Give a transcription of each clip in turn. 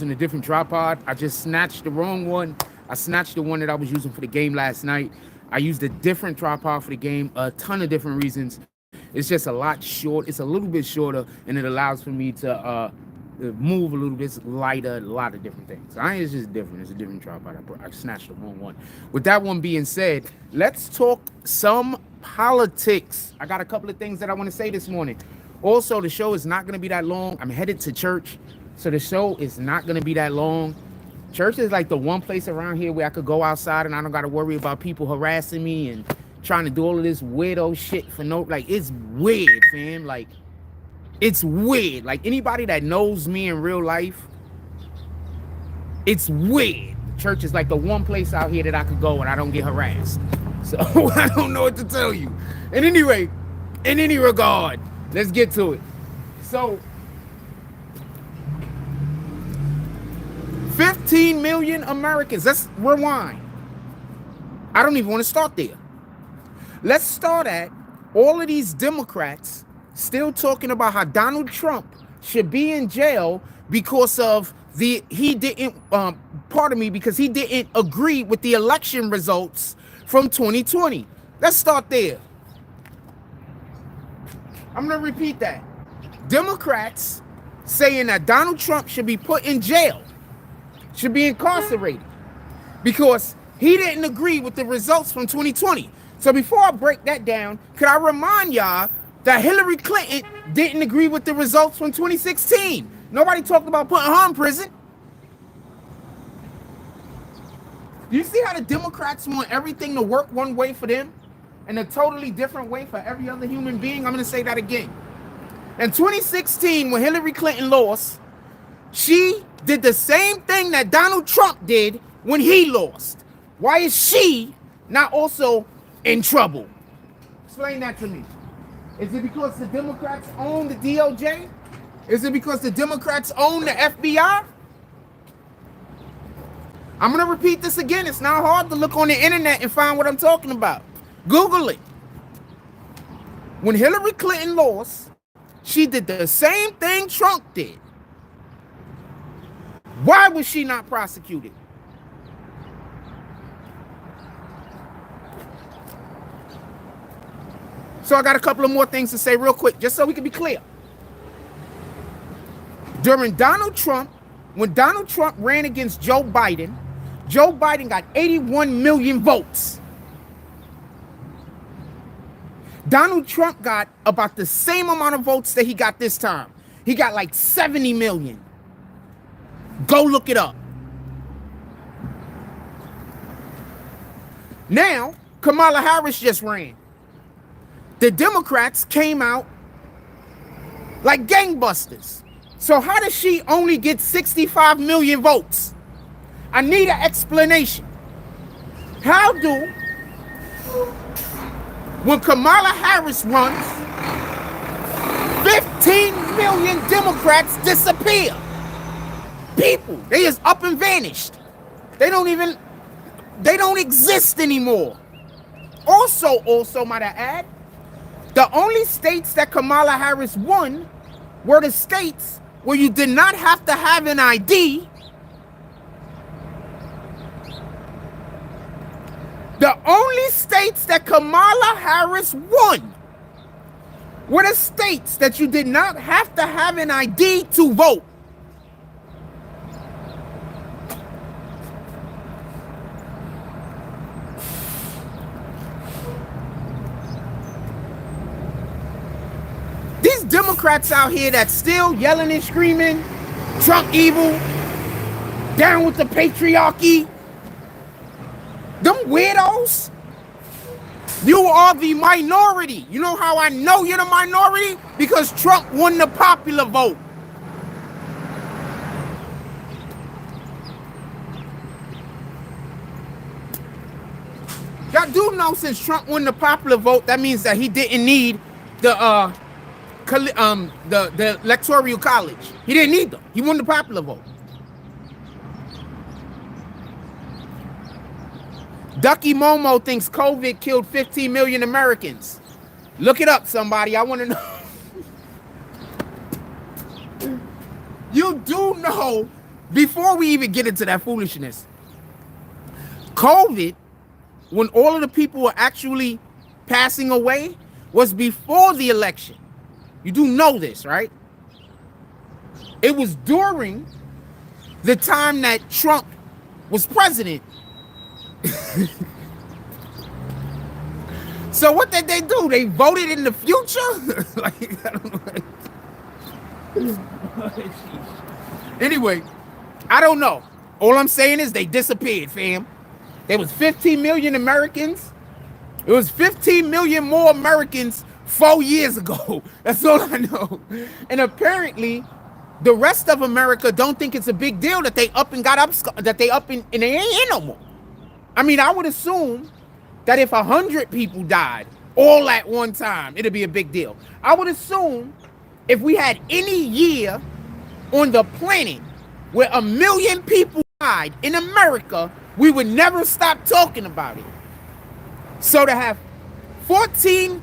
a different tripod. I just snatched the wrong one. I snatched the one that I was using for the game last night. I used a different tripod for the game, a ton of different reasons. It's just a lot short. It's a little bit shorter, and it allows for me to move a little bit. It's lighter, a lot of different things. It's just different. It's a different tripod. I snatched the wrong one. With that one being said, let's talk some politics. I got a couple of things that I want to say this morning. Also, the show is not going to be that long. I'm headed to church, so the show is not going to be that long. Church is like the one place around here where I could go outside and I don't got to worry about people harassing me and trying to do all of this weirdo shit for no, like, it's weird, fam. Like, it's weird. Like, anybody that knows me in real life, it's weird. Church is like the one place out here that I could go and I don't get harassed. So I don't know what to tell you. And anyway, in any regard, let's get to it. So 15 million Americans. Let's rewind. I don't even want to start there. Let's start at all of these Democrats still talking about how Donald Trump should be in jail because of because he didn't agree with the election results from 2020. Let's start there. I'm going to repeat that. Democrats saying that Donald Trump should be put in jail, should be incarcerated, because he didn't agree with the results from 2020. So before I break that down, could I remind y'all that Hillary Clinton didn't agree with the results from 2016? Nobody talked about putting her in prison. Do you see how the Democrats want everything to work one way for them and a totally different way for every other human being? I'm going to say that again. In 2016, when Hillary Clinton lost, she did the same thing that Donald Trump did when he lost. Why is she not also in trouble? Explain that to me. Is it because the Democrats own the DOJ? Is it because the Democrats own the FBI? I'm going to repeat this again. It's not hard to look on the internet and find what I'm talking about. Google it. When Hillary Clinton lost, she did the same thing Trump did. Why was she not prosecuted? So I got a couple of more things to say real quick, just so we can be clear. When Donald Trump ran against Joe Biden got 81 million votes. Donald Trump got about the same amount of votes that he got this time. He got like 70 million. Go look it up. Now, Kamala Harris just ran. The Democrats came out like gangbusters. So how does she only get 65 million votes? I need an explanation. How do, when Kamala Harris runs, 15 million Democrats disappear? People, they just up and vanished. They don't exist anymore. Also, might I add, the only states that Kamala Harris won were the states where you did not have to have an ID. The only states that Kamala Harris won were the states that you did not have to have an ID to vote. These Democrats out here that still yelling and screaming, Trump evil, down with the patriarchy, them weirdos, you are the minority. You know how I know you're the minority? Because Trump won the popular vote. Y'all do know since Trump won the popular vote, that means that he didn't need the electoral college. He didn't need them. He won the popular vote. Ducky Momo thinks COVID killed 15 million Americans. Look it up, somebody. I want to know. You do know before we even get into that foolishness, COVID, when all of the people were actually passing away, was before the election. You do know this, right? It was during the time that Trump was president. So what did they do? They voted in the future? Like, I don't know. Anyway, I don't know. All I'm saying is they disappeared, fam. There was 15 million Americans. It was 15 million more Americans 4 years ago. That's all I know. And apparently, the rest of America don't think it's a big deal that they up and got up, that they up and they ain't in no more. I mean, I would assume that if 100 people died all at one time, it'd be a big deal. I would assume if we had any year on the planet where 1 million people died in America, we would never stop talking about it. So to have 15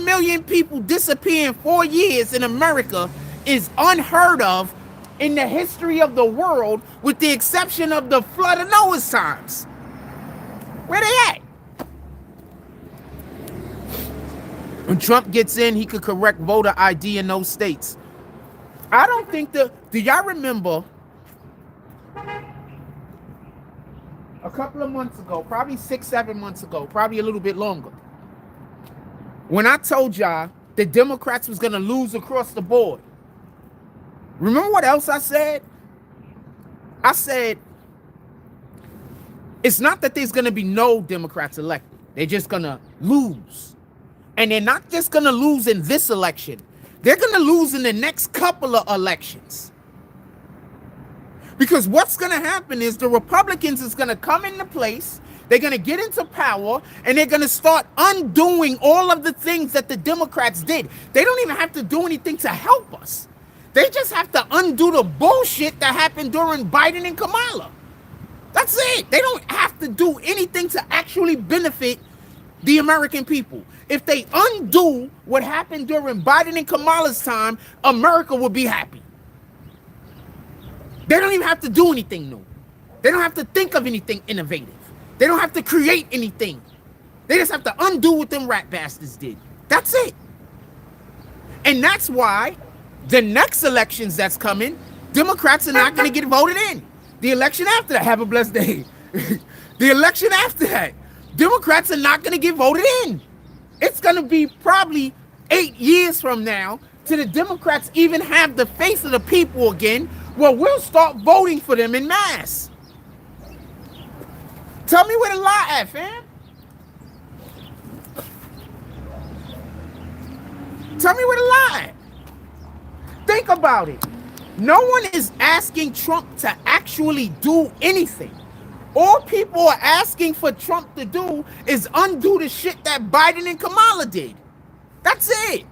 million people disappear in 4 years in America is unheard of in the history of the world, with the exception of the flood of Noah's times. Where they at? When Trump gets in, he could correct voter ID in those states. I don't think do y'all remember a couple of months ago, probably 6-7 months ago, probably a little bit longer, when I told y'all the Democrats was gonna lose across the board? Remember what else I said? I said, it's not that there's gonna be no Democrats elected. They're just gonna lose. And they're not just gonna lose in this election. They're gonna lose in the next couple of elections. Because what's gonna happen is the Republicans is gonna come into place, they're gonna get into power, and they're gonna start undoing all of the things that the Democrats did. They don't even have to do anything to help us. They just have to undo the bullshit that happened during Biden and Kamala. That's it. They don't have to do anything to actually benefit the American people. If they undo what happened during Biden and Kamala's time, America will be happy. They don't even have to do anything new. They don't have to think of anything innovative. They don't have to create anything. They just have to undo what them rat bastards did. That's it. And that's why the next elections that's coming, Democrats are not going to get voted in. The election after that, have a blessed day. The election after that, Democrats are not going to get voted in. It's going to be probably 8 years from now till the Democrats even have the face of the people again. Well, we'll start voting for them in mass. Tell me where the lie at, fam. Tell me where the lie at. Think about it. No one is asking Trump to actually do anything. All people are asking for Trump to do is undo the shit that Biden and Kamala did. That's it.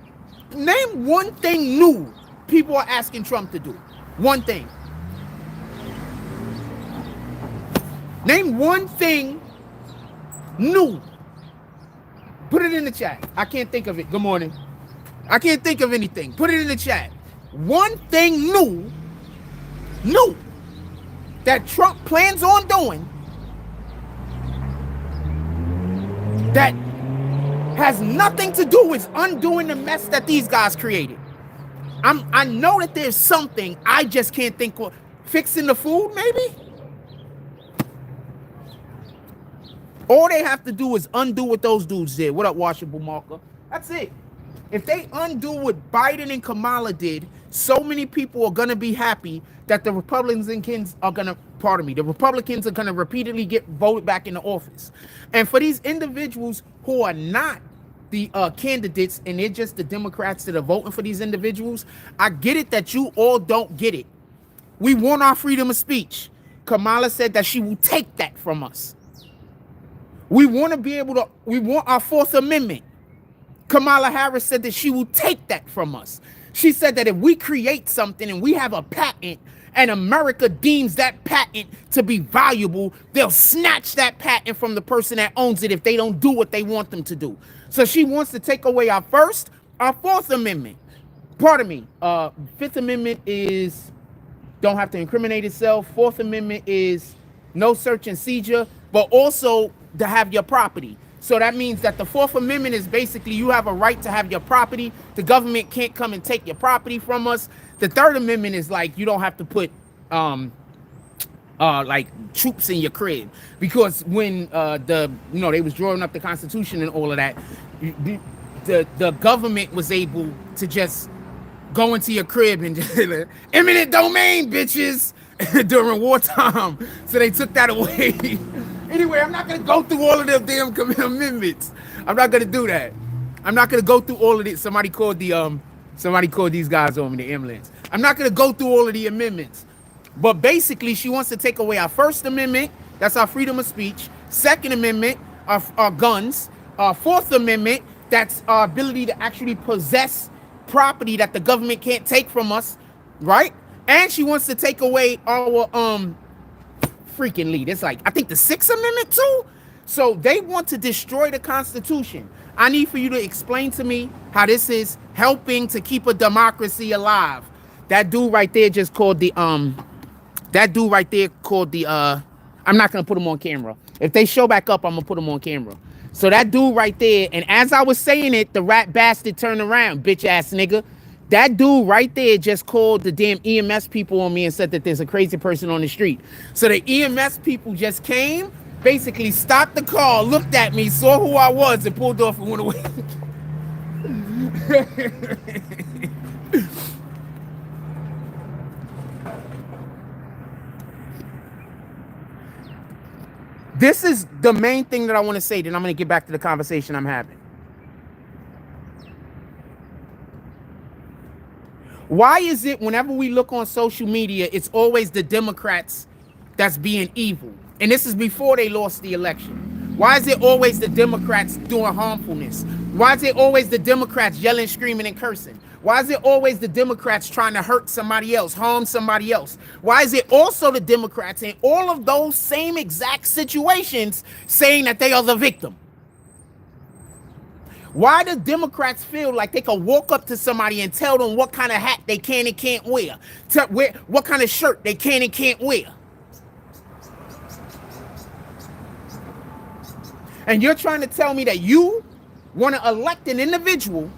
Name one thing new people are asking Trump to do. One thing. Name one thing new. Put it in the chat. I can't think of it. Good morning. I can't think of anything. Put it in the chat. One thing new that Trump plans on doing that has nothing to do with undoing the mess that these guys created. I know that there's something, I just can't think of. Fixing the food, maybe? All they have to do is undo what those dudes did. What up, washable marker? That's it. If they undo what Biden and Kamala did, so many people are going to be happy that the Republicans are going to, the Republicans are going to repeatedly get voted back into office. And for these individuals who are not the candidates and they're just the Democrats that are voting for these individuals, I get it that you all don't get it. We want our freedom of speech. Kamala said that she will take that from us. We want to be able to, we want our Fourth Amendment. Kamala Harris said that she will take that from us. She said that if we create something and we have a patent and America deems that patent to be valuable, they'll snatch that patent from the person that owns it if they don't do what they want them to do. So she wants to take away our Fourth Amendment. Fifth Amendment is don't have to incriminate itself. Fourth Amendment is no search and seizure, but also to have your property. So that means that the Fourth Amendment is basically you have a right to have your property. The government can't come and take your property from us. The Third Amendment is like you don't have to put like troops in your crib, because when they was drawing up the Constitution and all of that, the government was able to just go into your crib and just eminent domain, bitches, during wartime. So they took that away. Anyway, I'm not gonna go through all of them damn amendments. I'm not gonna do that. I'm not gonna go through all of it. Somebody called these guys on me, the ambulance. I'm not gonna go through all of the amendments. But basically, she wants to take away our First Amendment, that's our freedom of speech. Second Amendment, our guns. Fourth Amendment, that's our ability to actually possess property that the government can't take from us, right? And she wants to take away our freaking lead. It's like, I think the Sixth Amendment too. So they want to destroy the Constitution. I need for you to explain to me how this is helping to keep a democracy alive. That dude right there just called the I'm not gonna put him on camera. If they show back up, I'm gonna put him on camera. So that dude right there, and as I was saying it, the rat bastard turned around, bitch ass nigga. That dude right there just called the damn EMS people on me and said that there's a crazy person on the street. So the EMS people just came, basically stopped the car, looked at me, saw who I was, and pulled off and went away. This is the main thing that I want to say, then I'm going to get back to the conversation I'm having. Why is it whenever we look on social media, it's always the Democrats that's being evil? And this is before they lost the election. Why is it always the Democrats doing harmfulness? Why is it always the Democrats yelling, screaming, and cursing? Why is it always the Democrats trying to hurt somebody else, harm somebody else? Why is it also the Democrats in all of those same exact situations saying that they are the victim? Why do Democrats feel like they can walk up to somebody and tell them what kind of hat they can and can't wear, what kind of shirt they can and can't wear? And you're trying to tell me that you want to elect an individual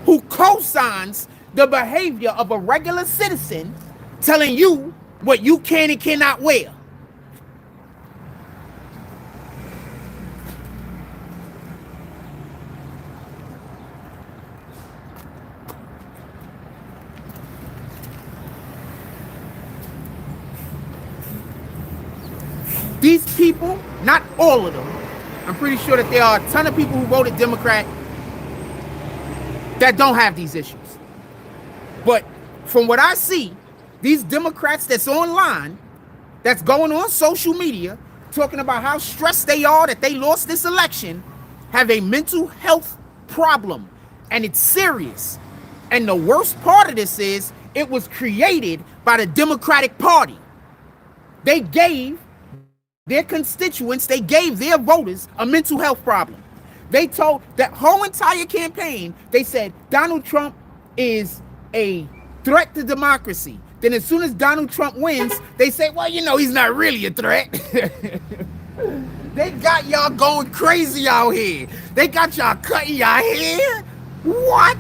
who co-signs the behavior of a regular citizen telling you what you can and cannot wear. These people, not all of them, I'm pretty sure that there are a ton of people who voted Democrat that don't have these issues. But from what I see, these Democrats that's online, that's going on social media, talking about how stressed they are that they lost this election, have a mental health problem. And it's serious. And the worst part of this is it was created by the Democratic Party. They gave their constituents, they gave their voters a mental health problem. They told that whole entire campaign, they said Donald Trump is a threat to democracy. Then as soon as Donald Trump wins, they say, well, you know, he's not really a threat. They got y'all going crazy out here. They got y'all cutting y'all hair. What?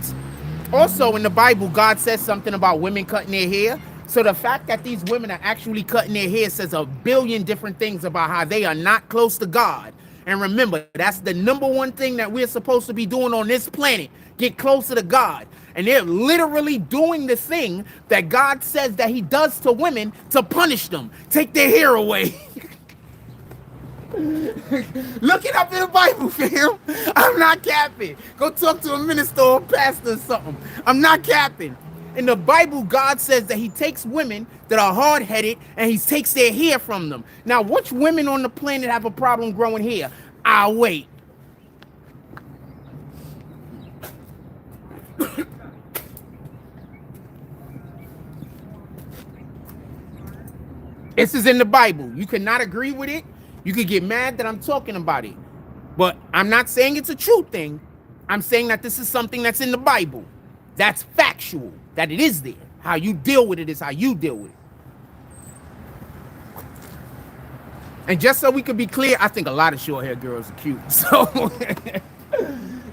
Also in the Bible, God says something about women cutting their hair. So the fact that these women are actually cutting their hair says a billion different things about how they are not close to God. And remember, that's the number one thing that we're supposed to be doing on this planet, get closer to God. And they're literally doing the thing that God says that he does to women to punish them, take their hair away. Look it up in the Bible, fam. I'm not capping. Go talk to a minister or a pastor or something. I'm not capping. In the Bible, God says that he takes women that are hard-headed and he takes their hair from them. Now, which women on the planet have a problem growing hair? I'll wait. This is in the Bible. You cannot agree with it. You could get mad that I'm talking about it. But I'm not saying it's a true thing. I'm saying that this is something that's in the Bible. That's factual, that it is there. How you deal with it is how you deal with it. And just so we could be clear, I think a lot of short-haired girls are cute. So,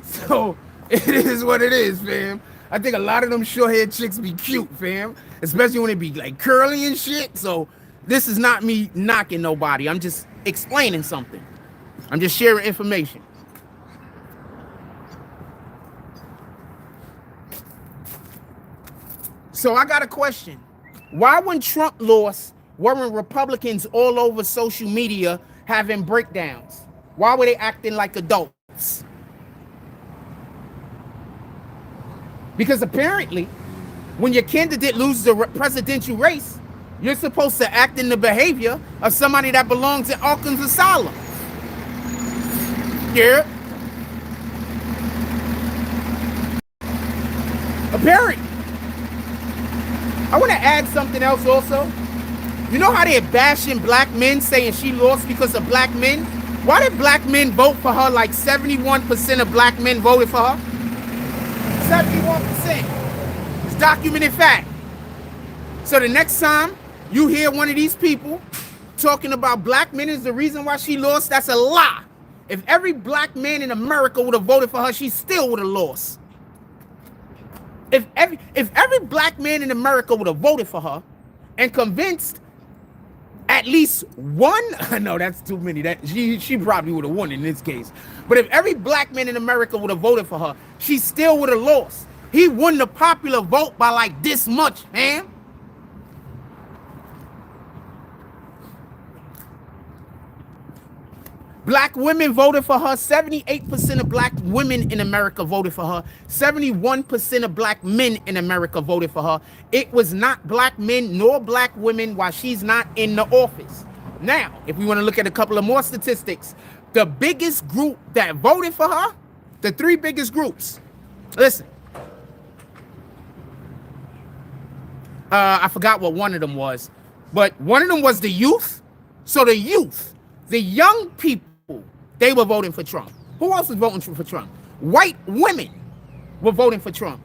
so it is what it is, fam. I think a lot of them short-haired chicks be cute, fam. Especially when they be like curly and shit. So this is not me knocking nobody. I'm just explaining something. I'm just sharing information. So I got a question. Why when Trump lost, weren't Republicans all over social media having breakdowns? Why were they acting like adults? Because apparently, when your candidate loses the presidential race, you're supposed to act in the behavior of somebody that belongs in Arkansas Asylum. Yeah. Apparently. I want to add something else also. You know how they're bashing black men, saying she lost because of black men? Why did black men vote for her? Like 71% of black men voted for her. 71%. It's documented fact. So the next time you hear one of these people talking about black men is the reason why she lost, that's a lie. If every black man in America would have voted for her, she still would have lost. If every black man in America would have voted for her and convinced at least one, no, that's too many. That she probably would have won in this case. But if every black man in America would have voted for her, she still would have lost. He won the popular vote by like this much, man. Black women voted for her. 78% of black women in America voted for her. 71% of black men in America voted for her. It was not black men nor black women while she's not in the office. Now, if we want to look at a couple of more statistics, the biggest group that voted for her, the three biggest groups, listen. I forgot what one of them was, but one of them was the youth. So the youth, the young people, they were voting for Trump. Who else was voting for Trump? White women were voting for Trump.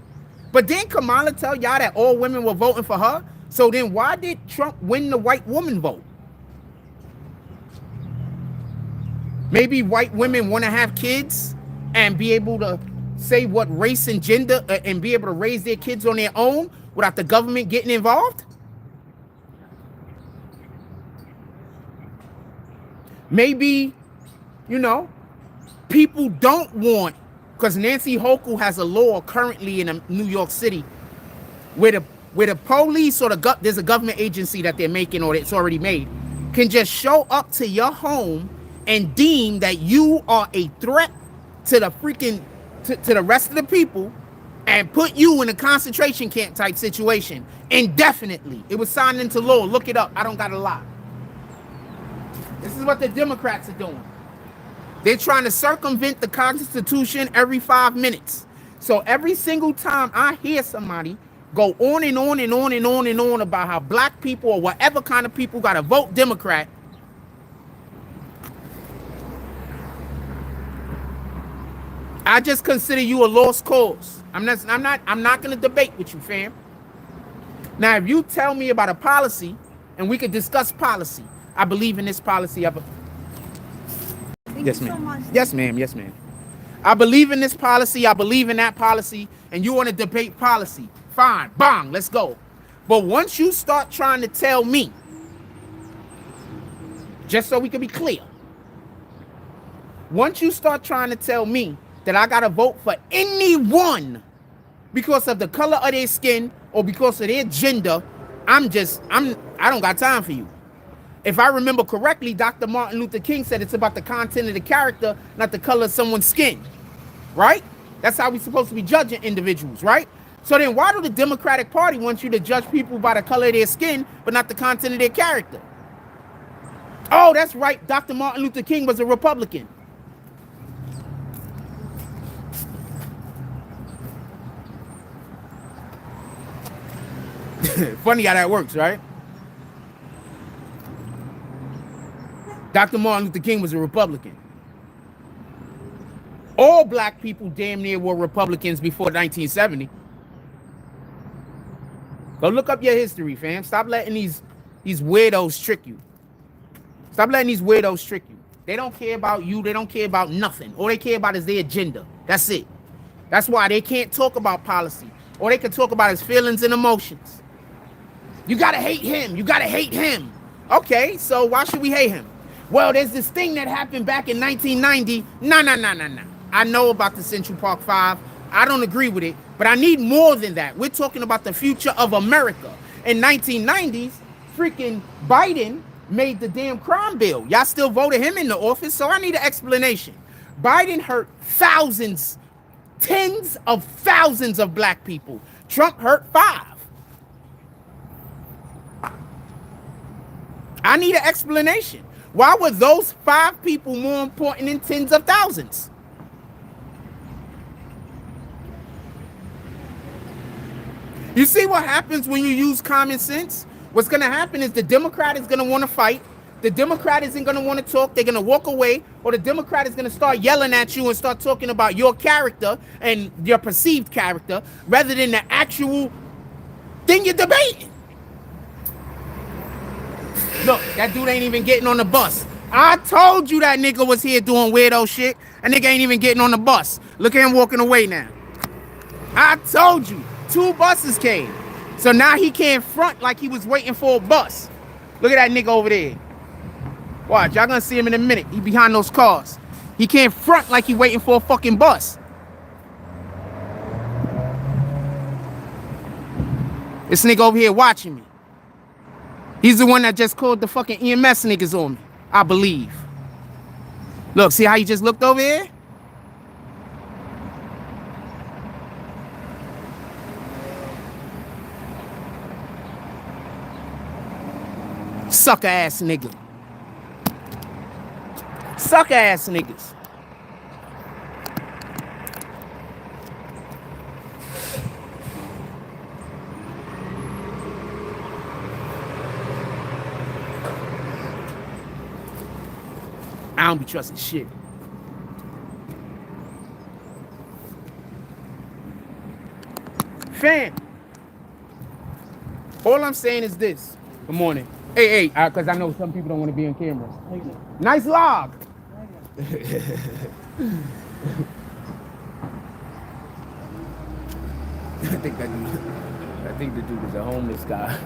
But didn't Kamala tell y'all that all women were voting for her? So then why did Trump win the white woman vote? Maybe white women want to have kids and be able to say what race and gender and be able to raise their kids on their own without the government getting involved? Maybe, you know, people don't want, because Nancy Hochul has a law currently in New York City where the police or there's a government agency that they're making or it's already made, can just show up to your home and deem that you are a threat to the freaking, to the rest of the people and put you in a concentration camp type situation indefinitely. It was signed into law. Look it up. I don't got a lie. This is what the Democrats are doing. They're trying to circumvent the Constitution every 5 minutes. So every single time I hear somebody go on and on and on and on and on about how black people or whatever kind of people got to vote Democrat, I just consider you a lost cause. I'm not going to debate with you, fam. Now, if you tell me about a policy and we could discuss policy, I believe in this policy. Yes, ma'am. Yes, ma'am. Yes, ma'am. I believe in this policy. I believe in that policy. And you want to debate policy. Fine. Bang. Let's go. But once you start trying to tell me, just so we can be clear, once you start trying to tell me that I got to vote for anyone because of the color of their skin or because of their gender, I don't got time for you. If I remember correctly, Dr. Martin Luther King said it's about the content of the character, not the color of someone's skin, right? That's how we're supposed to be judging individuals, right? So then why do the Democratic Party want you to judge people by the color of their skin, but not the content of their character? Oh, that's right. Dr. Martin Luther King was a Republican. Funny how that works, right? Dr. Martin Luther King was a Republican. All black people damn near were Republicans before 1970. Go look up your history, fam. Stop letting these weirdos trick you. Stop letting these weirdos trick you. They don't care about you. They don't care about nothing. All they care about is their agenda. That's it. That's why they can't talk about policy. Or they can talk about his feelings and emotions. You gotta hate him. You gotta hate him. Okay, so why should we hate him? Well, there's this thing that happened back in 1990. No. I know about the Central Park 5. I don't agree with it, but I need more than that. We're talking about the future of America. In 1990s, freaking Biden made the damn crime bill. Y'all still voted him in the office, so I need an explanation. Biden hurt thousands, tens of thousands of black people. Trump hurt 5. I need an explanation. Why were those 5 people more important than tens of thousands? You see what happens when you use common sense? What's going to happen is the Democrat is going to want to fight. The Democrat isn't going to want to talk. They're going to walk away. Or the Democrat is going to start yelling at you and start talking about your character and your perceived character rather than the actual thing you're debating. Look, that dude ain't even getting on the bus. I told you that nigga was here doing weirdo shit. That nigga ain't even getting on the bus. Look at him walking away now. I told you. 2 buses came. So now he can't front like he was waiting for a bus. Look at that nigga over there. Watch, y'all gonna see him in a minute. He behind those cars. He can't front like he waiting for a fucking bus. This nigga over here watching me. He's the one that just called the fucking EMS niggas on me, I believe. Look, see how he just looked over here? Sucker ass nigga. Sucker ass niggas. I don't be trusting shit. Fam. All I'm saying is this. Good morning. Hey, because I know some people don't want to be on camera. Nice log. I think the dude is a homeless guy.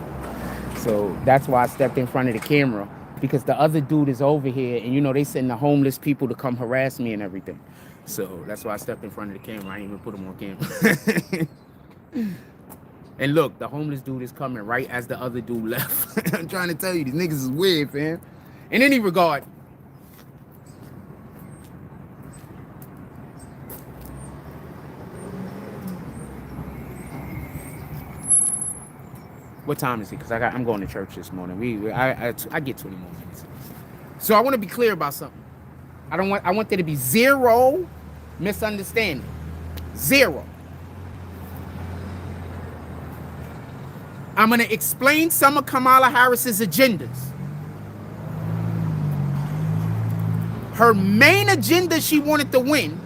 So that's why I stepped in front of the camera, because the other dude is over here, and you know they send the homeless people to come harass me and everything. So that's why I stepped in front of the camera. I didn't even put him on camera. And look, the homeless dude is coming right as the other dude left. I'm trying to tell you, these niggas is weird, fam. In any regard, what time is it? Because I'm going to church this morning. I get 20 more minutes. So I want to be clear about something. I want there to be zero misunderstanding. Zero. I'm going to explain some of Kamala Harris's agendas. Her main agenda she wanted to win,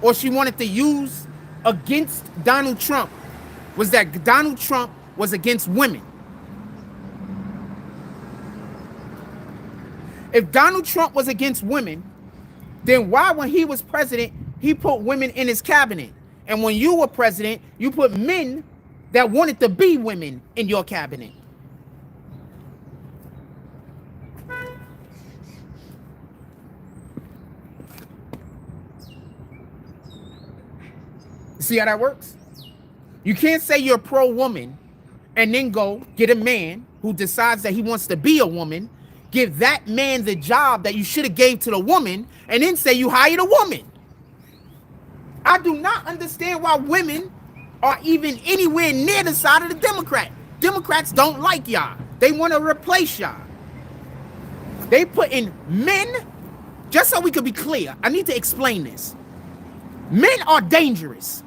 or she wanted to use against Donald Trump, was that Donald Trump was against women. If Donald Trump was against women, then why, when he was president, he put women in his cabinet? And when you were president, you put men that wanted to be women in your cabinet. See how that works? You can't say you're pro-woman and then go get a man who decides that he wants to be a woman, give that man the job that you should have gave to the woman, and then say you hired a woman. I do not understand why women are even anywhere near the side of the Democrat. Democrats don't like y'all. They want to replace y'all. They put in men, just so we could be clear, I need to explain this. Men are dangerous.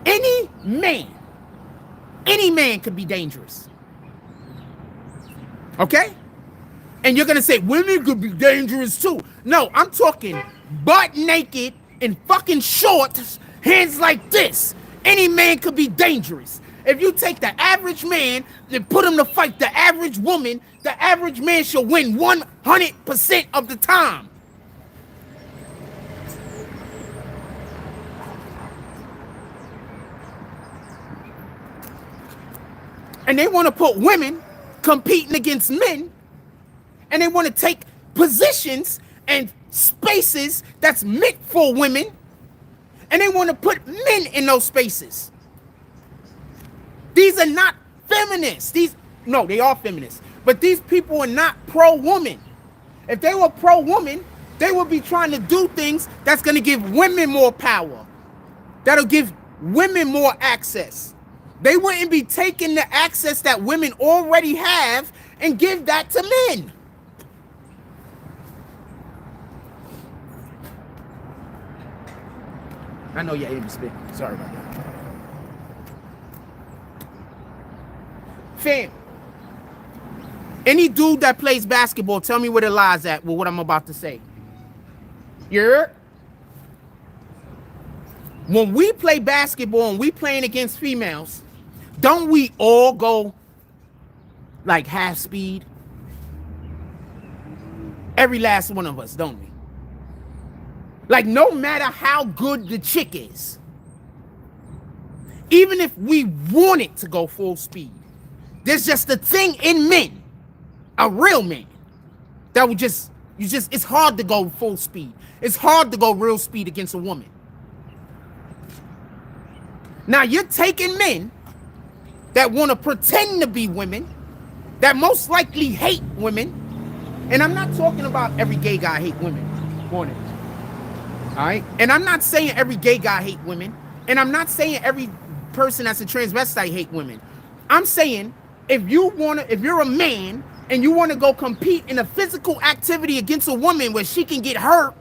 Any man could be dangerous. Okay? And you're going to say, women could be dangerous too. No, I'm talking butt naked in fucking shorts, hands like this. Any man could be dangerous. If you take the average man and put him to fight the average woman, the average man should win 100% of the time. And they want to put women competing against men, and they want to take positions and spaces that's meant for women, and they want to put men in those spaces. These are not feminists. No, they are feminists, but these people are not pro-woman. If they were pro-woman, they would be trying to do things that's going to give women more power, that'll give women more access. They wouldn't be taking the access that women already have and give that to men. I know y'all hear me spit. Sorry about that. Fam, any dude that plays basketball, tell me where the lie's at with what I'm about to say. You're? When we play basketball and we playing against females, don't we all go like half speed? Every last one of us, don't we? Like, no matter how good the chick is, even if we want it to go full speed, there's just a thing in men, a real man, that would it's hard to go full speed. It's hard to go real speed against a woman. Now, you're taking men that want to pretend to be women, that most likely hate women. And I'm not talking about every gay guy hate women. Morning. All right? And I'm not saying every gay guy hate women. And I'm not saying every person that's a transvestite hate women. I'm saying if you're a man and you want to go compete in a physical activity against a woman where she can get hurt,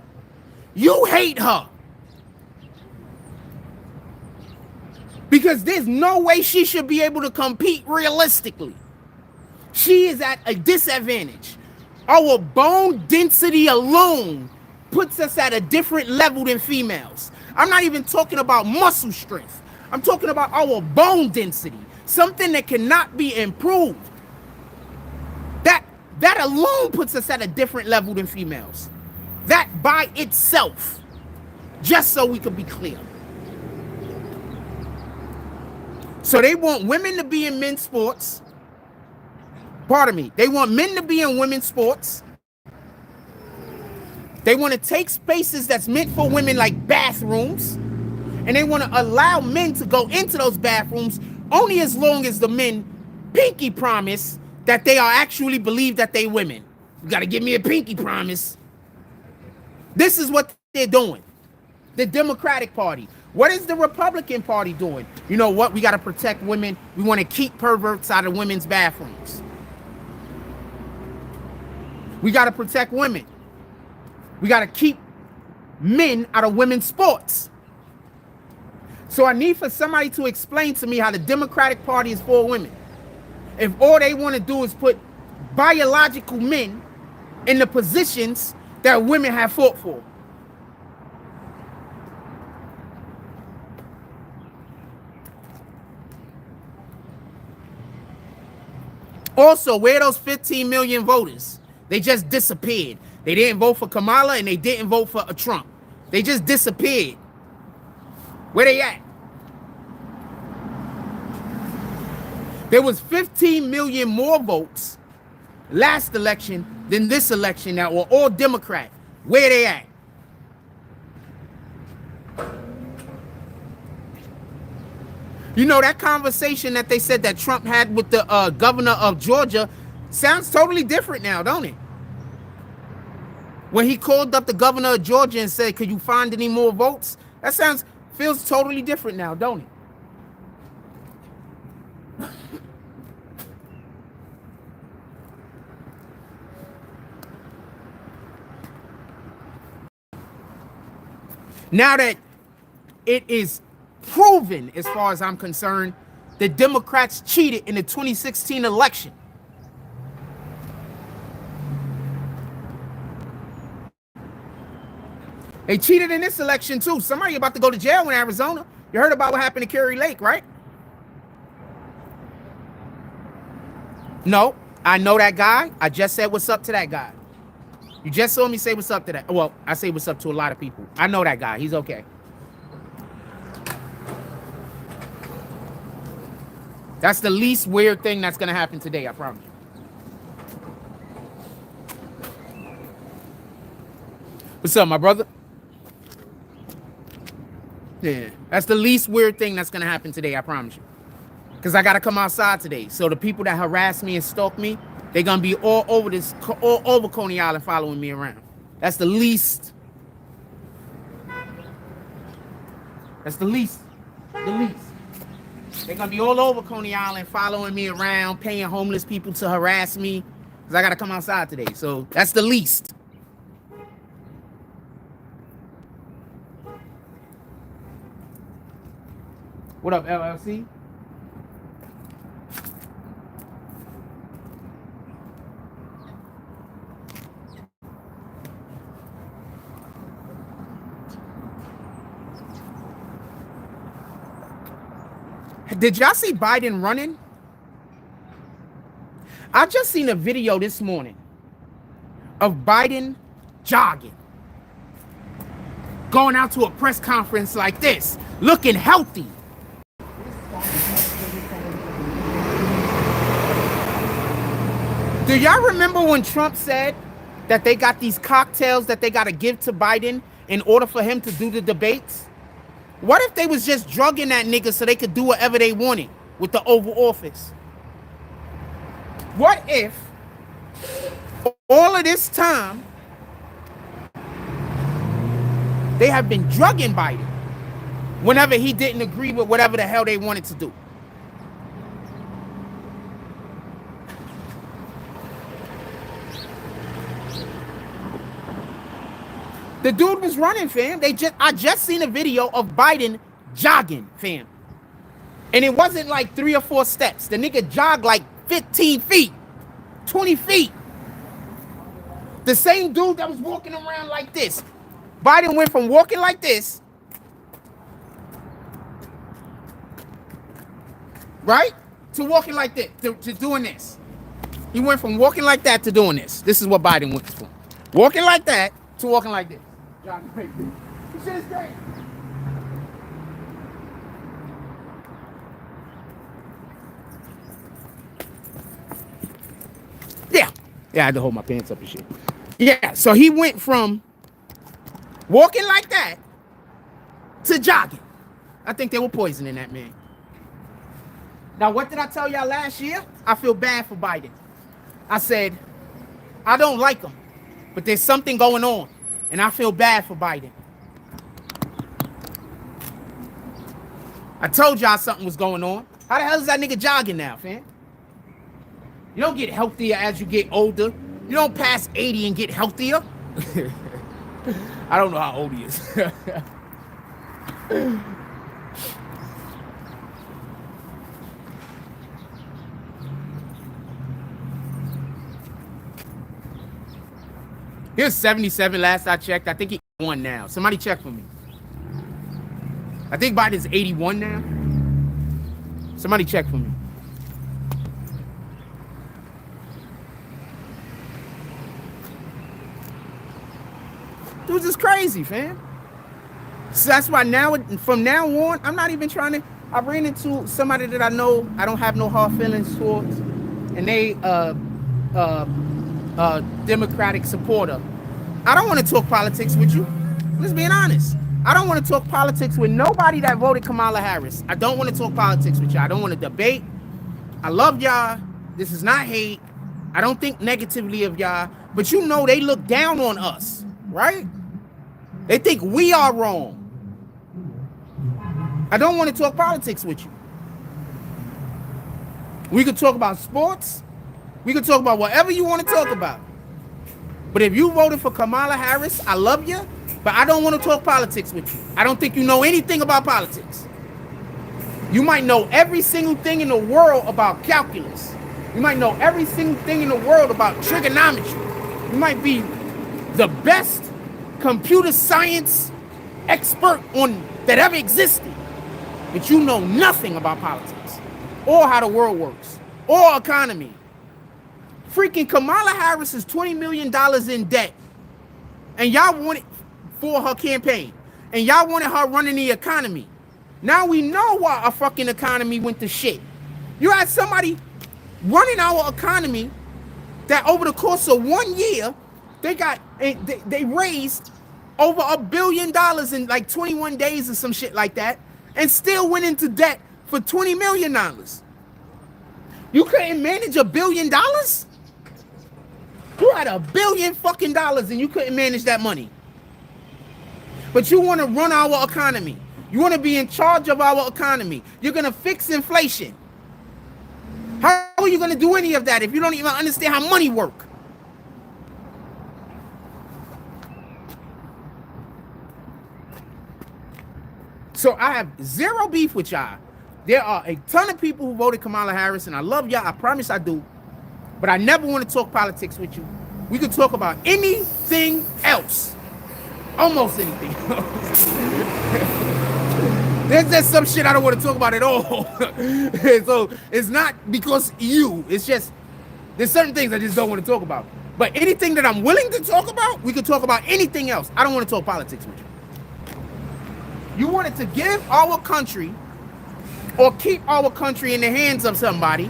you hate her. Because there's no way she should be able to compete realistically. She is at a disadvantage. Our bone density alone puts us at a different level than females. I'm not even talking about muscle strength. I'm talking about our bone density, something that cannot be improved. That alone puts us at a different level than females. That by itself, just so we could be clear. So they want women to be in men's sports. Pardon me. They want men to be in women's sports. They want to take spaces that's meant for women like bathrooms. And they want to allow men to go into those bathrooms only as long as the men pinky promise that they are actually believe that they women. You got to give me a pinky promise. This is what they're doing. The Democratic Party. What is the Republican Party doing? You know what? We got to protect women. We want to keep perverts out of women's bathrooms. We got to protect women. We got to keep men out of women's sports. So I need for somebody to explain to me how the Democratic Party is for women. If all they want to do is put biological men in the positions that women have fought for. Also, where are those 15 million voters? They just disappeared. They didn't vote for Kamala and they didn't vote for Trump. They just disappeared. Where they at? There was 15 million more votes last election than this election that were all Democrat. Where they at? You know, that conversation that they said that Trump had with the governor of Georgia sounds totally different now, don't it? When he called up the governor of Georgia and said, could you find any more votes? That feels totally different now, don't it? Now that it is proven, as far as I'm concerned, the Democrats cheated in the 2016 election. They cheated in this election too. Somebody about to go to jail in Arizona. You heard about what happened to Kerry Lake, right? No, I know that guy. I just said what's up to that guy. You just saw me say what's up to that. Well, I say what's up to a lot of people. I know that guy. He's okay. That's the least weird thing that's going to happen today, I promise you. What's up, my brother? Yeah, that's the least weird thing that's going to happen today, I promise you. Because I got to come outside today. So the people that harass me and stalk me, they're going to be all over Coney Island following me around. That's the least. That's the least. The least. They're going to be all over Coney Island following me around, paying homeless people to harass me. Because I got to come outside today. So that's the least. What up, LLC? Did y'all see Biden running? I just seen a video this morning of Biden jogging, going out to a press conference like this, looking healthy. Do y'all remember when Trump said that they got these cocktails that they got to give to Biden in order for him to do the debates? What if they was just drugging that nigga so they could do whatever they wanted with the Oval Office? What if all of this time they have been drugging Biden whenever he didn't agree with whatever the hell they wanted to do? The dude was running, fam. I just seen a video of Biden jogging, fam. And it wasn't like 3 or 4 steps. The nigga jogged like 15 feet, 20 feet. The same dude that was walking around like this. Biden went from walking like this, right, to walking like this, to doing this. He went from walking like that to doing this. This is what Biden went from. Walking like that to walking like this. This shit is great. Yeah, I had to hold my pants up and shit. Yeah, so he went from walking like that to jogging. I think they were poisoning that man. Now, what did I tell y'all last year? I feel bad for Biden. I said, I don't like him, but there's something going on, and I feel bad for Biden. I told y'all something was going on. How the hell is that nigga jogging now, fam? You don't get healthier as you get older. You don't pass 80 and get healthier. I don't know how old he is. He was 77 last I checked. I think he 81 now. Somebody check for me. I think Biden's 81 now. Somebody check for me. Dude's just crazy, fam. So that's why now, from now on, I'm not even trying to. I ran into somebody that I know I don't have no hard feelings towards, and they Democratic supporter. I don't want to talk politics with you. Let's be honest. I don't want to talk politics with nobody that voted Kamala Harris. I don't want to talk politics with y'all. I don't want to debate. I love y'all. This is not hate. I don't think negatively of y'all. But you know they look down on us, right? They think we are wrong. I don't want to talk politics with you. We could talk about sports. We could talk about whatever you want to talk about. But if you voted for Kamala Harris, I love you. But I don't want to talk politics with you. I don't think you know anything about politics. You might know every single thing in the world about calculus. You might know every single thing in the world about trigonometry. You might be the best computer science expert on that ever existed. But you know nothing about politics or how the world works or economy Freaking Kamala Harris is $20 million in debt. And y'all want it for her campaign. And y'all wanted her running the economy. Now we know why our fucking economy went to shit. You had somebody running our economy that over the course of 1 year, they raised over $1 billion in like 21 days or some shit like that, and still went into debt for $20 million. You couldn't manage $1 billion? You had $1 billion fucking dollars and you couldn't manage that money. But you want to run our economy. You want to be in charge of our economy. You're going to fix inflation. How are you going to do any of that if you don't even understand how money works? So I have zero beef with y'all. There are a ton of people who voted Kamala Harris, and I love y'all. I promise I do. But I never want to talk politics with you. We could talk about anything else. Almost anything else. There's just some shit I don't want to talk about at all. So it's not because you. It's just there's certain things I just don't want to talk about. But anything that I'm willing to talk about, we could talk about anything else. I don't want to talk politics with you. You wanted to give our country or keep our country in the hands of somebody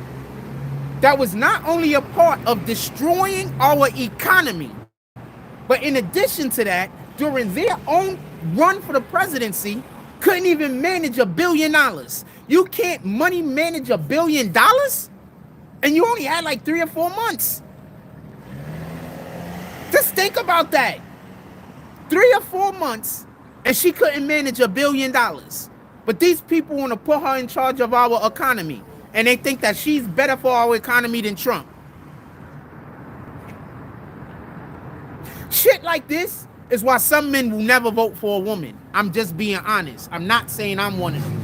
that was not only a part of destroying our economy, but in addition to that, during their own run for the presidency, couldn't even manage $1 billion. You can't money manage $1 billion? And you only had like 3 or 4 months. Just think about that. 3 or 4 months, and she couldn't manage $1 billion. But these people want to put her in charge of our economy, and they think that she's better for our economy than Trump. Shit like this is why some men will never vote for a woman. I'm just being honest. I'm not saying I'm one of them.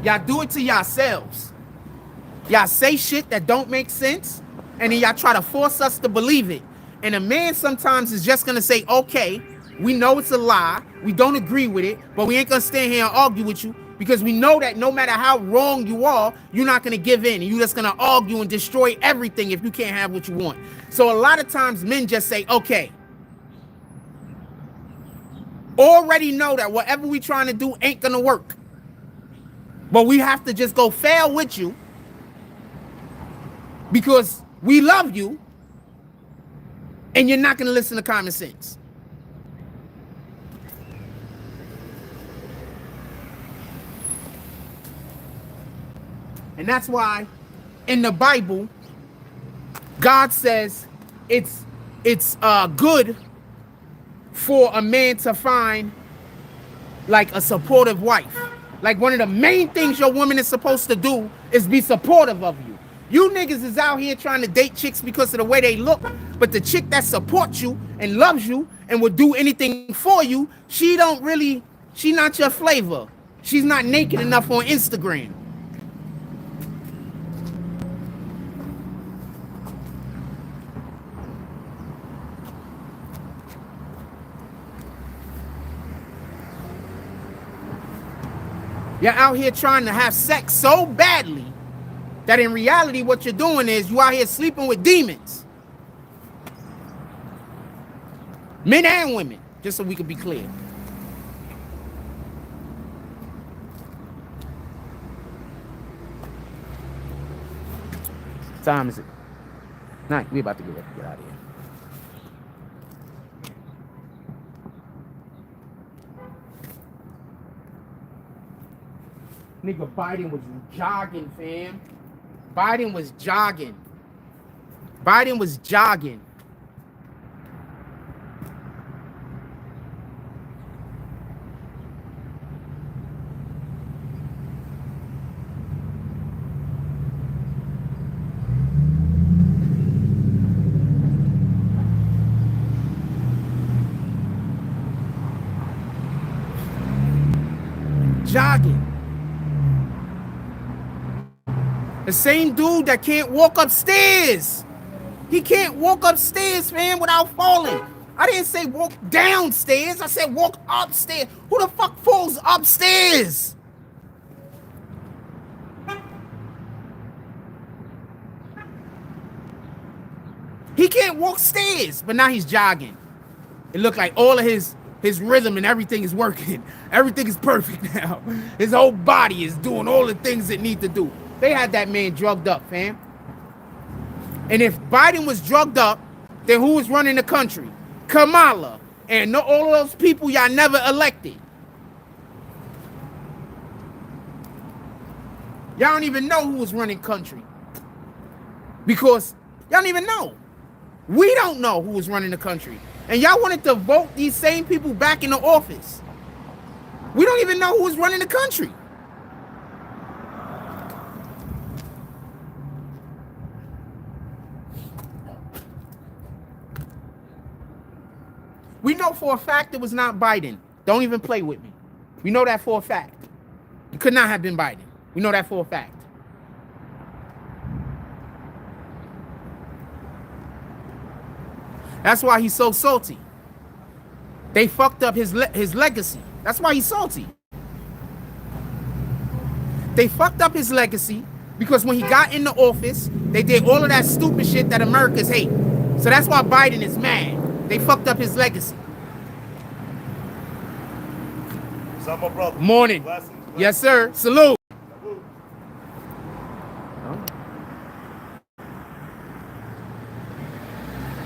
Y'all do it to yourselves. Y'all say shit that don't make sense, and then y'all try to force us to believe it. And a man sometimes is just going to say, okay, we know it's a lie. We don't agree with it, but we ain't going to stand here and argue with you because we know that no matter how wrong you are, you're not going to give in. And you're just going to argue and destroy everything if you can't have what you want. So a lot of times men just say, okay, already know that whatever we trying to do ain't going to work. But we have to just go fail with you because we love you and you're not going to listen to common sense. And that's why in the Bible, God says it's good for a man to find like a supportive wife. Like one of the main things your woman is supposed to do is be supportive of you. You niggas is out here trying to date chicks because of the way they look, but the chick that supports you and loves you and will do anything for you, she not your flavor. She's not naked enough on Instagram. You're out here trying to have sex so badly that in reality what you're doing is you out here sleeping with demons. Men and women, just so we can be clear. What time is it? Night. We about to get out of here. Nigga, Biden was jogging, fam. Biden was jogging. Biden was jogging. Jogging. The same dude that can't walk upstairs. He can't walk upstairs, man, without falling. I didn't say walk downstairs. I said walk upstairs. Who the fuck falls upstairs? can't walk stairs, but now he's jogging. It looked like all of his rhythm and everything is working. Everything is perfect now. His whole body is doing all the things it needs to do. They had that man drugged up, fam. And if Biden was drugged up, then who was running the country? Kamala. And all of those people y'all never elected. Y'all don't even know who was running country. Because y'all don't even know. We don't know who was running the country. And y'all wanted to vote these same people back into office. We don't even know who was running the country. We know for a fact it was not Biden. Don't even play with me. We know that for a fact. It could not have been Biden. We know that for a fact. That's why he's so salty. They fucked up his legacy. That's why he's salty. They fucked up his legacy because when he got into office, they did all of that stupid shit that Americans hate. So that's why Biden is mad. They fucked up his legacy. What's up, my brother? Morning. Blessings. Yes, sir. Salute.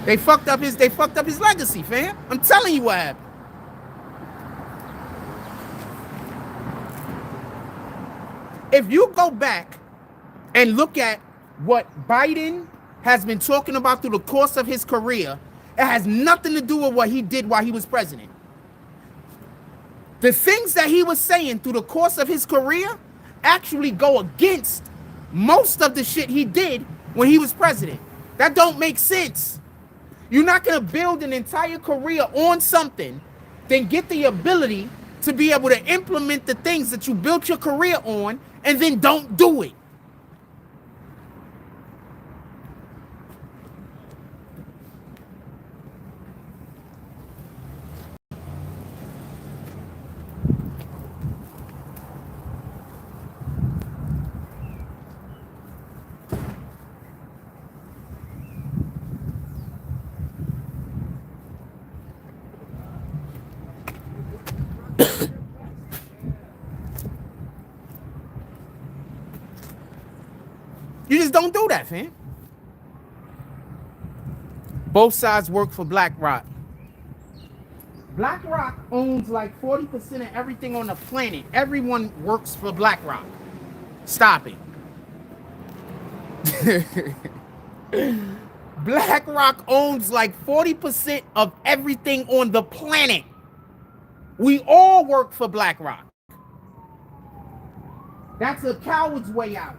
They fucked up his legacy, fam. I'm telling you what happened. If you go back and look at what Biden has been talking about through the course of his career, it has nothing to do with what he did while he was president. The things that he was saying through the course of his career actually go against most of the shit he did when he was president. That don't make sense. You're not going to build an entire career on something, then get the ability to be able to implement the things that you built your career on, and then don't do it. You just don't do that, fam. Both sides work for BlackRock. BlackRock owns like 40% of everything on the planet. Everyone works for BlackRock. Stop it. BlackRock owns like 40% of everything on the planet. We all work for BlackRock. That's a coward's way out.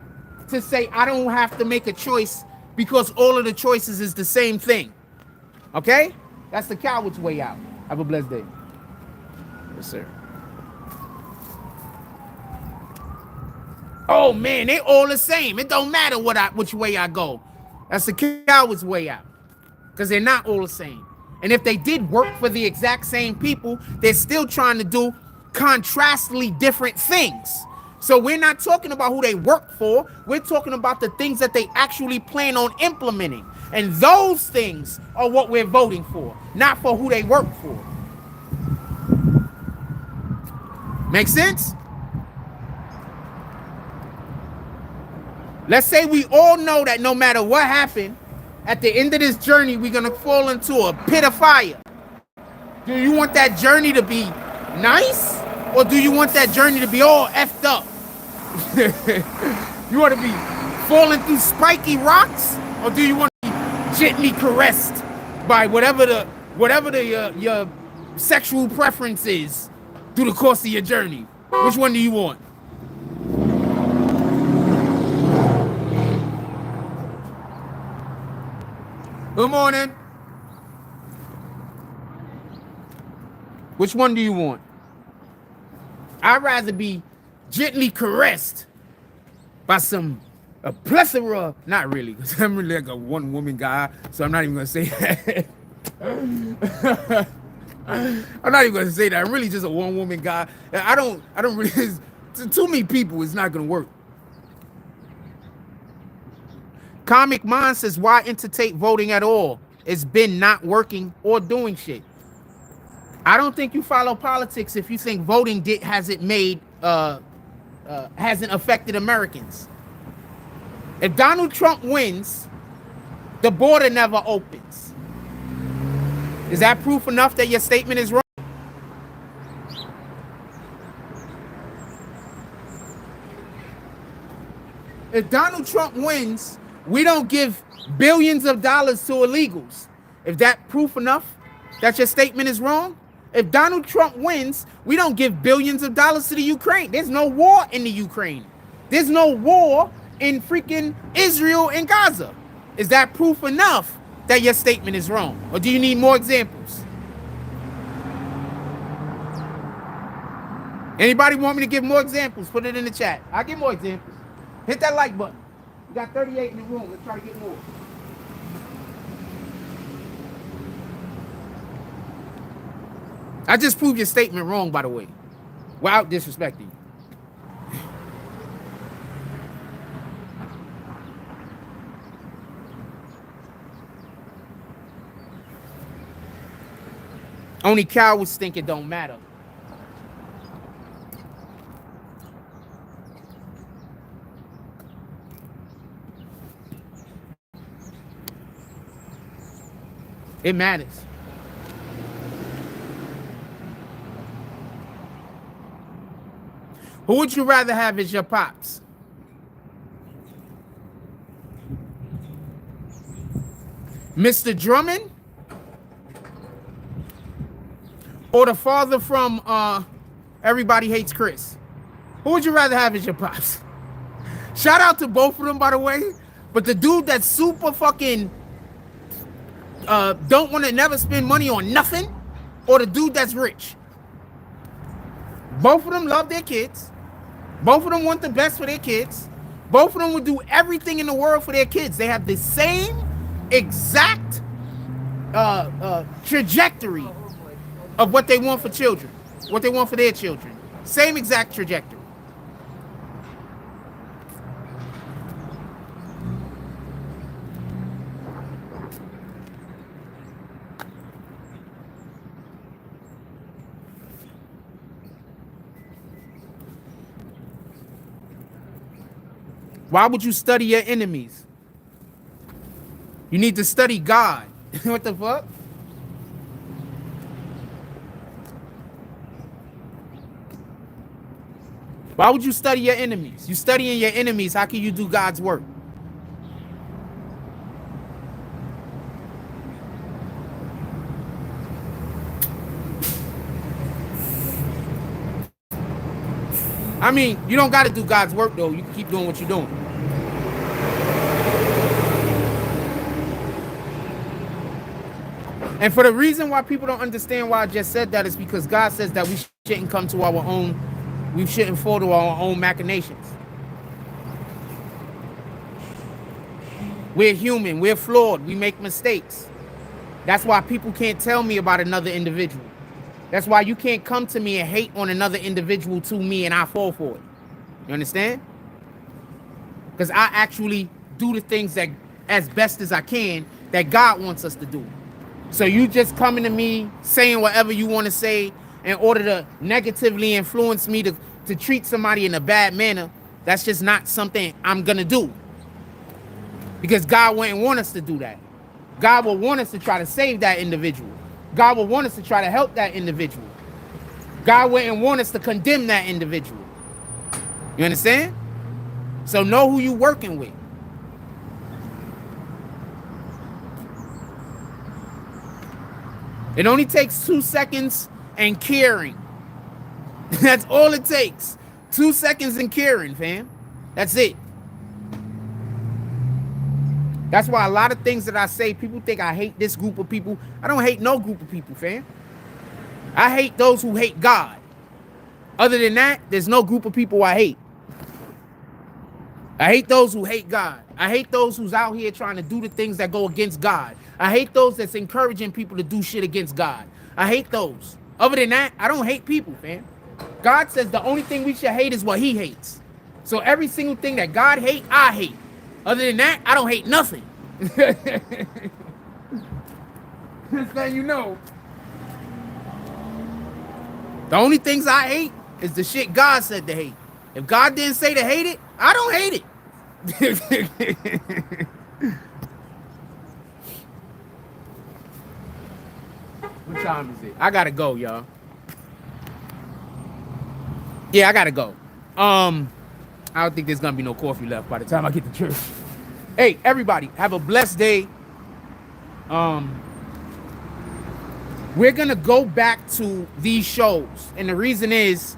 To say I don't have to make a choice because all of the choices is the same thing. Okay? That's the coward's way out. Have a blessed day. Yes, sir. Oh man, they all the same. It don't matter which way I go. That's the coward's way out. Because they're not all the same. And if they did work for the exact same people, they're still trying to do contrastly different things. So we're not talking about who they work for. We're talking about the things that they actually plan on implementing. And those things are what we're voting for, not for who they work for. Make sense? Let's say we all know that no matter what happened, at the end of this journey, we're going to fall into a pit of fire. Do you want that journey to be nice? Or do you want that journey to be all effed up? You want to be falling through spiky rocks, or do you want to be gently caressed by whatever your sexual preference is through the course of your journey? Which one do you want? Good morning. Which one do you want? I'd rather be gently caressed by a plethora, not really, because I'm really like a one-woman guy, so I'm not even gonna say that. I'm not even gonna say that. I'm really just a one-woman guy. I don't really, too many people, it's not gonna work. Comic Mind says, why entertain voting at all it's been not working or doing shit. I don't think you follow politics if you think voting hasn't affected Americans. If Donald Trump wins, the border never opens. Is that proof enough that your statement is wrong? If Donald Trump wins, we don't give billions of dollars to illegals. Is that proof enough that your statement is wrong? If Donald Trump wins, we don't give billions of dollars to the Ukraine. There's no war in the Ukraine. There's no war in freaking Israel and Gaza. Is that proof enough that your statement is wrong? Or do you need more examples? Anybody want me to give more examples? Put it in the chat. I'll give more examples. Hit that like button. We got 38 in the room. Let's try to get more. I just proved your statement wrong, by the way, without disrespecting you. Only cowards think it don't matter. It matters. Who would you rather have as your pops? Mr. Drummond? Or the father from Everybody Hates Chris? Who would you rather have as your pops? Shout out to both of them, by the way. But the dude that's super fucking don't want to never spend money on nothing, or the dude that's rich. Both of them love their kids. Both of them want the best for their kids. Both of them would do everything in the world for their kids. They have the same exact trajectory of what they want for children, what they want for their children. Same exact trajectory. Why would you study your enemies? You need to study God. What the fuck? Why would you study your enemies? You studying your enemies, how can you do God's work? I mean, you don't got to do God's work, though. You can keep doing what you're doing. And for the reason why people don't understand why I just said that is because God says that we shouldn't come to our own, we shouldn't fall to our own machinations. We're human. We're flawed. We make mistakes. That's why people can't tell me about another individual. That's why you can't come to me and hate on another individual to me and I fall for it. You understand? Because I actually do the things that as best as I can that God wants us to do. So you just coming to me saying whatever you want to say in order to negatively influence me to treat somebody in a bad manner, that's just not something I'm going to do. Because God wouldn't want us to do that. God will want us to try to save that individual. God will want us to try to help that individual. God wouldn't want us to condemn that individual. You understand? So know who you're working with. It only takes 2 seconds and caring. That's all it takes. 2 seconds and caring, fam. That's it. That's why a lot of things that I say, people think I hate this group of people. I don't hate no group of people, fam. I hate those who hate God. Other than that, there's no group of people I hate. I hate those who hate God. I hate those who's out here trying to do the things that go against God. I hate those that's encouraging people to do shit against God. I hate those. Other than that, I don't hate people, fam. God says the only thing we should hate is what he hates. So every single thing that God hates, I hate. Other than that, I don't hate nothing. Just letting you know. The only things I hate is the shit God said to hate. If God didn't say to hate it, I don't hate it. What time is it? I gotta go, y'all. Yeah, I gotta go. I don't think there's gonna be no coffee left by the time I get to church. Hey, everybody, have a blessed day. We're gonna go back to these shows, and the reason is,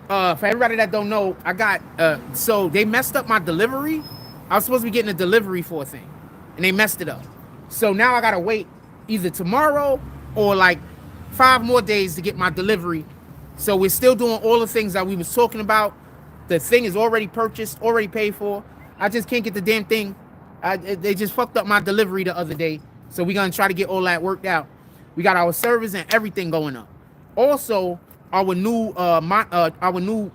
for everybody that don't know, I got so they messed up my delivery. I was supposed to be getting a delivery for a thing, and they messed it up. So now I gotta wait either tomorrow or like 5 more days to get my delivery. So we're still doing all the things that we was talking about. The thing is already purchased, already paid for. I just can't get the damn thing. They just fucked up my delivery the other day. So we're gonna try to get all that worked out. We got our servers and everything going up. Also, our new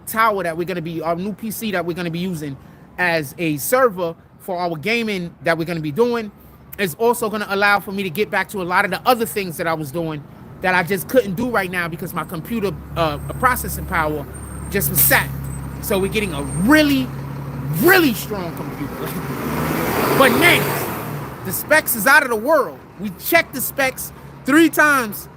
tower that we're gonna be, our new PC that we're gonna be using as a server for our gaming that we're gonna be doing is also gonna allow for me to get back to a lot of the other things that I was doing that I just couldn't do right now because my computer processing power just was sapped. So we're getting a really, really strong computer. Bananas. The specs is out of the world. We checked the specs 3 times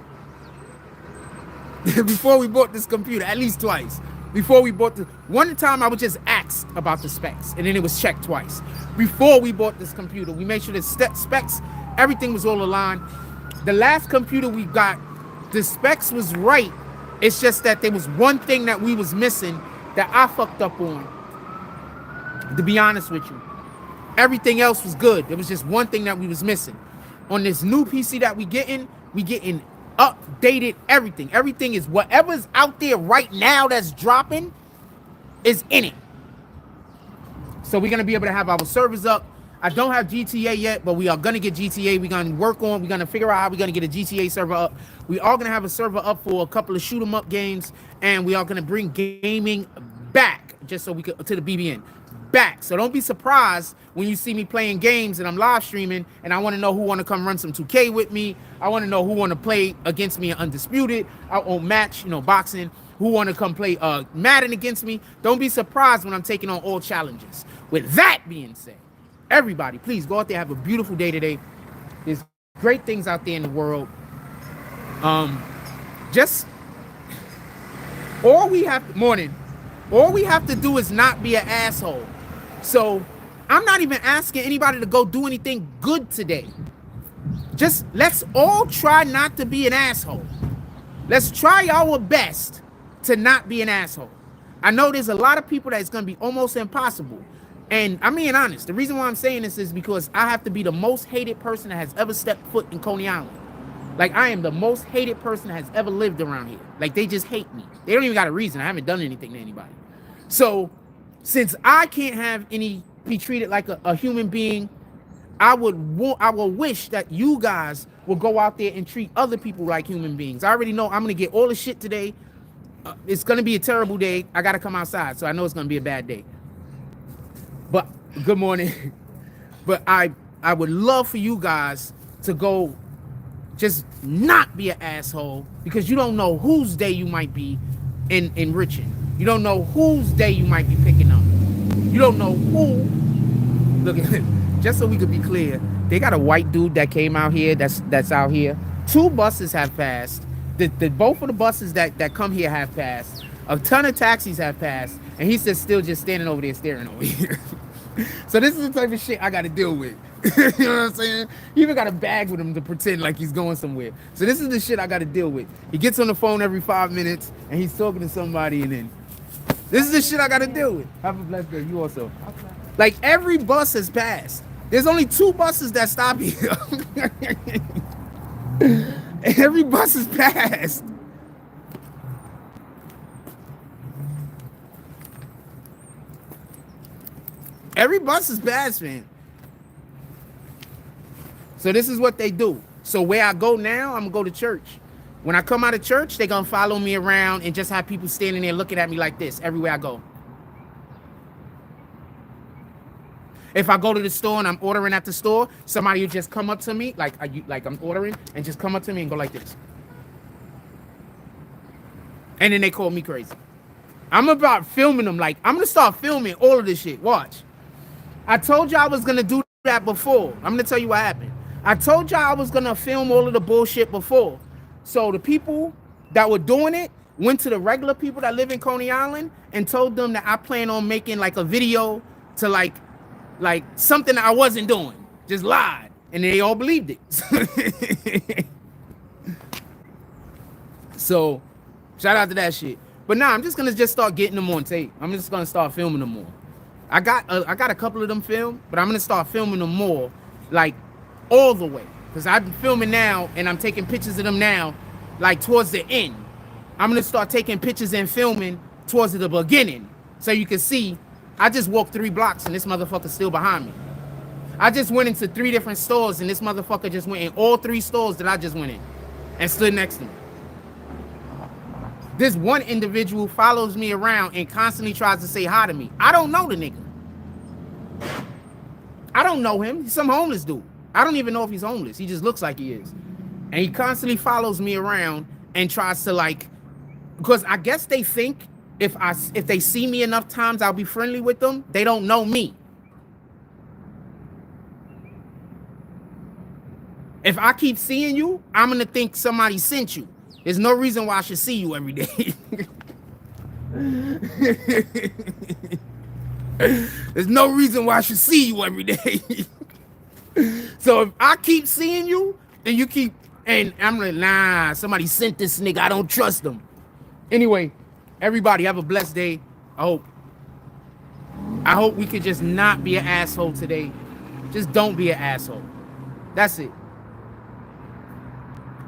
before we bought this computer, at least twice. Before we bought the one time, I was just asked about the specs, and then it was checked twice. Before we bought this computer, we made sure the specs, everything was all aligned. The last computer we got, the specs was right. It's just that there was one thing that we was missing that I fucked up on. To be honest with you, everything else was good. There was just one thing that we was missing. On this new PC that we getting updated everything. Everything is whatever's out there right now that's dropping is in it. So we're gonna be able to have our servers up. I don't have GTA yet, but we are gonna get GTA. We're gonna figure out how we're gonna get a GTA server up. We are gonna have a server up for a couple of shoot 'em up games, and we are gonna bring gaming back just so we could to the BBN back. So don't be surprised when you see me playing games and I'm live streaming and I want to know who want to come run some 2K with me. I want to know who want to play against me in Undisputed. I won't match, boxing. Who want to come play Madden against me. Don't be surprised when I'm taking on all challenges. With that being said, everybody, please go out there, have a beautiful day today. There's great things out there in the world. Just all we have to do is not be an asshole. So I'm not even asking anybody to go do anything good today. Just let's all try not to be an asshole. Let's try our best to not be an asshole. I know there's a lot of people that it's going to be almost impossible. And I'm being honest. The reason why I'm saying this is because I have to be the most hated person that has ever stepped foot in Coney Island. Like, I am the most hated person that has ever lived around here. Like, they just hate me. They don't even got a reason. I haven't done anything to anybody. So, since I can't be treated like a human being, I will wish that you guys will go out there and treat other people like human beings. I already know I'm going to get all the shit today. It's going to be a terrible day. I got to come outside, so I know it's going to be a bad day. But, good morning. But I would love for you guys to go just not be an asshole, because you don't know whose day you might be enriching. You don't know whose day you might be picking up. You don't know who. Look at it. Just so we could be clear, they got a white dude that came out here that's out here. 2 buses have passed. Both of the buses that come here have passed. A ton of taxis have passed. And he's still just standing over there staring over here. So this is the type of shit I got to deal with. You know what I'm saying? He even got a bag with him to pretend like he's going somewhere. So this is the shit I got to deal with. He gets on the phone every 5 minutes and he's talking to somebody, and then this is the shit I got to deal with. Have a blessed day. You also. Like, every bus has passed. There's only 2 buses that stop here. Every bus is passed. Every bus is passed, man. So this is what they do. So where I go now, I'm going to go to church. When I come out of church, they're going to follow me around and just have people standing there looking at me like this everywhere I go. If I go to the store and I'm ordering at the store, somebody will just come up to me, like I'm ordering, and just come up to me and go like this. And then they call me crazy. I'm about filming them. Like, I'm going to start filming all of this shit. Watch. I told y'all I was going to do that before. I'm going to tell you what happened. I told y'all I was going to film all of the bullshit before. So the people that were doing it went to the regular people that live in Coney Island and told them that I plan on making like a video to like something that I wasn't doing. Just lied. And they all believed it. So shout out to that shit. But nah, I'm just gonna start getting them on tape. I'm just gonna start filming them more. I got a couple of them filmed, but I'm gonna start filming them more, like all the way. Cause I'm filming now and I'm taking pictures of them now, like towards the end. I'm gonna start taking pictures and filming towards the beginning, so you can see. I just walked 3 blocks and this motherfucker's still behind me. I just went into 3 different stores and this motherfucker just went in all 3 stores that I just went in and stood next to me. This one individual follows me around and constantly tries to say hi to me. I don't know the nigga. I don't know him. He's some homeless dude. I don't even know if he's homeless. He just looks like he is. And he constantly follows me around and tries to like, because I guess they think if they see me enough times, I'll be friendly with them. They don't know me. If I keep seeing you, I'm going to think somebody sent you. There's no reason why I should see you every day. There's no reason why I should see you every day. So if I keep seeing you, then you keep, and I'm like, nah, somebody sent this nigga. I don't trust them. Anyway, everybody have a blessed day. I hope we could just not be an asshole today. Just don't be an asshole. That's it.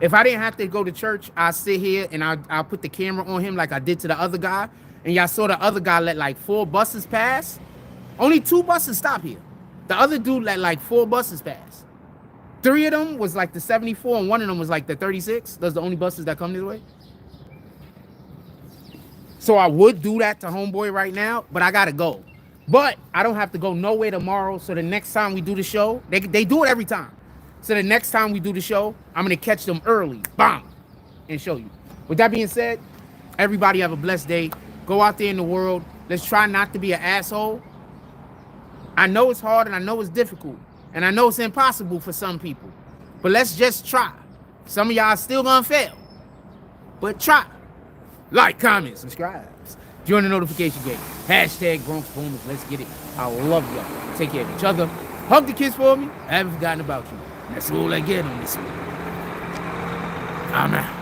If I didn't have to go to church, I'll sit here and I'll put the camera on him like I did to the other guy. And y'all saw the other guy let like 4 buses pass. Only 2 buses stop here. The other dude let like 4 buses pass. 3 of them was like the 74 and 1 of them was like the 36. Those are the only buses that come this way. So I would do that to homeboy right now, but I gotta go. But I don't have to go nowhere tomorrow. So the next time we do the show, they do it every time. So the next time we do the show, I'm going to catch them early, bam, and show you. With that being said, everybody have a blessed day. Go out there in the world. Let's try not to be an asshole. I know it's hard and I know it's difficult. And I know it's impossible for some people. But let's just try. Some of y'all still going to fail. But try. Like, comment, subscribe. Join the notification game. Hashtag Bronx Boomers. Let's get it. I love y'all. Take care of each other. Hug the kids for me. I haven't forgotten about you. That's all I get on this one. I'm out.